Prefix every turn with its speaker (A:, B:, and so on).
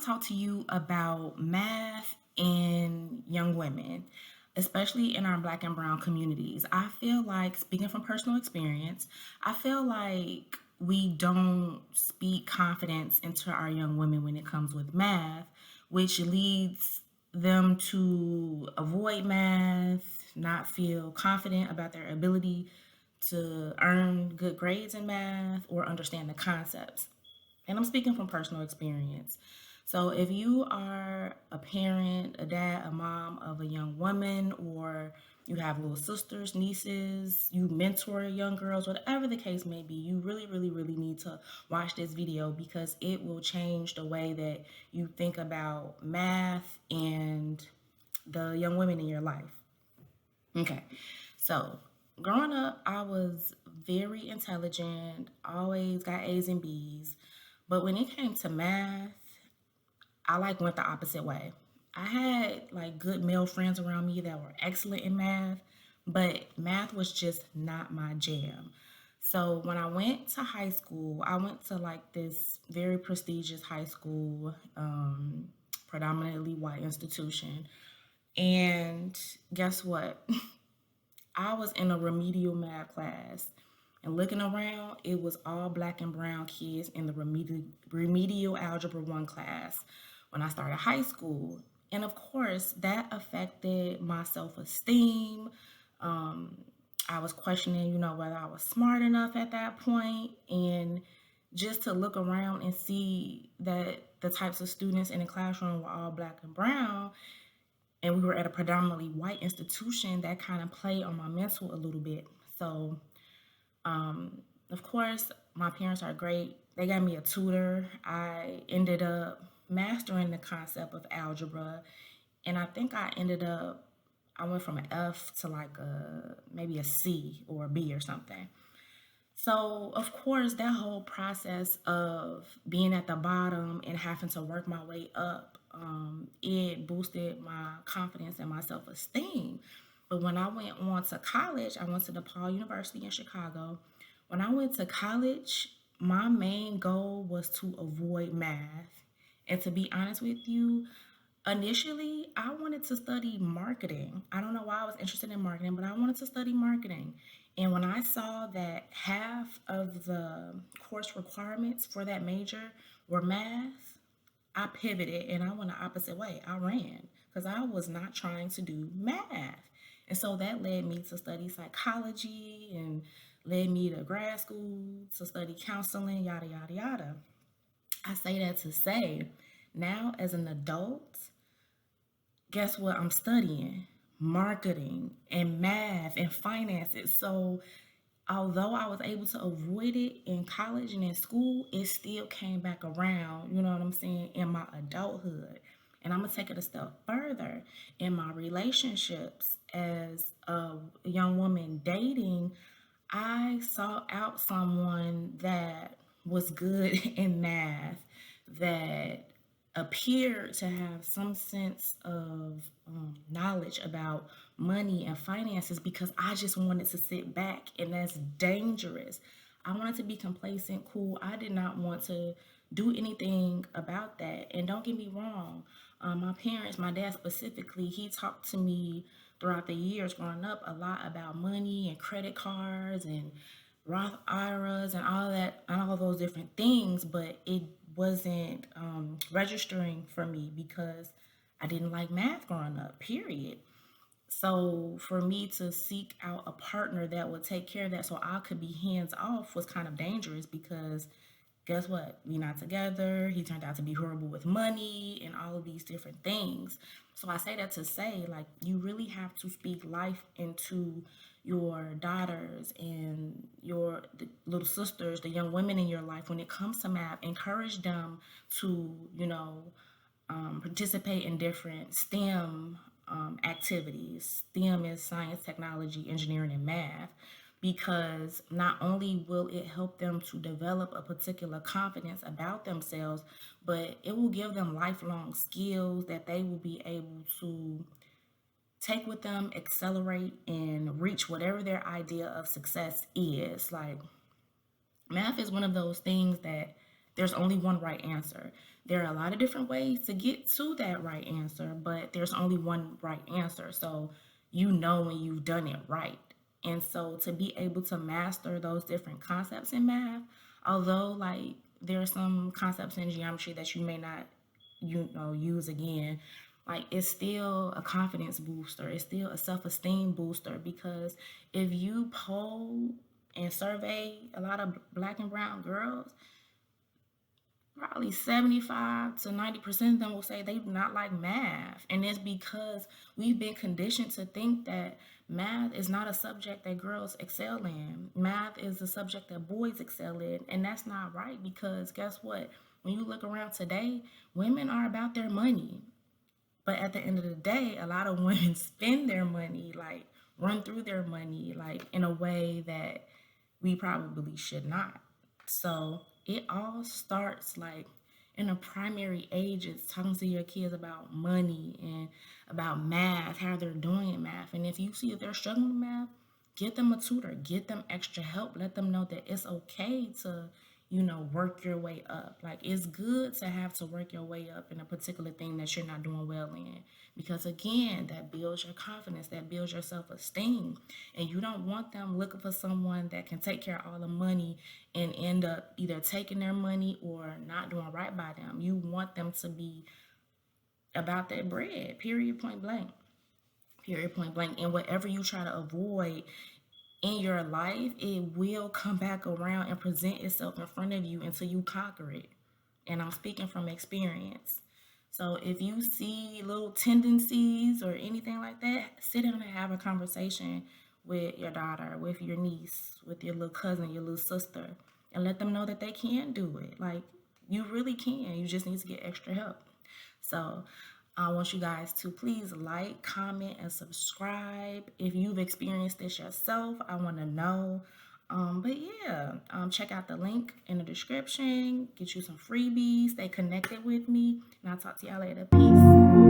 A: to talk to you about math in young women, especially in our Black and Brown communities. I feel like, speaking from personal experience, I feel like we don't speak confidence into our young women when it comes with math, which leads them to avoid math, not feel confident about their ability to earn good grades in math or understand the concepts. And I'm speaking from personal experience. So if you are a parent, a dad, a mom of a young woman, or you have little sisters, nieces, you mentor young girls, whatever the case may be, you really, really, really need to watch this video because it will change the way that you think about math and the young women in your life. Okay, so growing up, I was very intelligent, always got A's and B's. But when it came to math, I like went the opposite way. I had like good male friends around me that were excellent in math, but math was just not my jam. So when I went to high school, I went to like this very prestigious high school, predominantly white institution. And guess what? I was in a remedial math class, and looking around, it was all Black and brown kids in the remedial algebra 1 class when I started high school. And of course, that affected my self esteem. Um, I was questioning, whether I was smart enough at that point, and just to look around and see that the types of students in the classroom were all Black and brown, and we were at a predominantly white institution, that kind of played on my mental a little bit. So, of course, my parents are great. They got me a tutor. I ended up mastering the concept of algebra, and I think I went from an F to like maybe a C or a B or something. So, of course, that whole process of being at the bottom and having to work my way up, it boosted my confidence and my self esteem. But when I went on to college, I went to DePaul University in Chicago. When I went to college, my main goal was to avoid math. And to be honest with you, initially, I wanted to study marketing. I don't know why I was interested in marketing, but I wanted to study marketing. And when I saw that half of the course requirements for that major were math, I pivoted and I went the opposite way. I ran because I was not trying to do math. And so that led me to study psychology and led me to grad school to study counseling, yada, yada, yada. I say that to say, now as an adult, guess what I'm studying? Marketing and math and finances. So, although I was able to avoid it in college and in school, it still came back around, you know what I'm saying, in my adulthood. And I'm going to take it a step further. In my relationships as a young woman dating, I sought out someone that was good in math, that appeared to have some sense of knowledge about money and finances because I just wanted to sit back, and that's dangerous. I wanted to be complacent, cool. I did not want to do anything about that. And don't get me wrong, my parents, my dad specifically, he talked to me throughout the years growing up a lot about money and credit cards and Roth IRAs and all that and all those different things, but it wasn't registering for me because I didn't like math growing up, period. So for me to seek out a partner that would take care of that so I could be hands off was kind of dangerous because guess what? We not together. He turned out to be horrible with money and all of these different things. So I say that to say, like, you really have to speak life into your daughters and the little sisters, the young women in your life when it comes to math. Encourage them to, participate in different STEM activities. STEM is science, technology, engineering, and math, because not only will it help them to develop a particular confidence about themselves, but it will give them lifelong skills that they will be able to take with them, accelerate, and reach whatever their idea of success is. Like, math is one of those things that There's only one right answer. There are a lot of different ways to get to that right answer, but there's only one right answer. So you know when you've done it right. And so to be able to master those different concepts in math, although like there are some concepts in geometry that you may not use again, like it's still a confidence booster, it's still a self-esteem booster, because if you poll and survey a lot of black and brown girls, probably 75 to 90% of them will say they do not like math. And it's because we've been conditioned to think that math is not a subject that girls excel in. Math is a subject that boys excel in. And that's not right, because guess what? When you look around today, women are about their money. But at the end of the day, a lot of women spend their money, like run through their money, like in a way that we probably should not. So it all starts like in the primary ages, talking to your kids about money and about math, how they're doing in math. And if you see that they're struggling with math, get them a tutor, get them extra help, let them know that it's okay to, work your way up. Like it's good to have to work your way up in a particular thing that you're not doing well in. Because again, that builds your confidence, that builds your self-esteem. And you don't want them looking for someone that can take care of all the money and end up either taking their money or not doing right by them. You want them to be about that bread, period, point blank. Period, point blank. And whatever you try to avoid in your life, it will come back around and present itself in front of you until you conquer it. And I'm speaking from experience. So if you see little tendencies or anything like that, sit down and have a conversation with your daughter, with your niece, with your little cousin, your little sister, and let them know that they can do it. Like you really can. You just need to get extra help. So I want you guys to please like, comment, and subscribe. If you've experienced this yourself, I want to know. But yeah, check out the link in the description. Get you some freebies. Stay connected with me. And I'll talk to y'all later. Peace.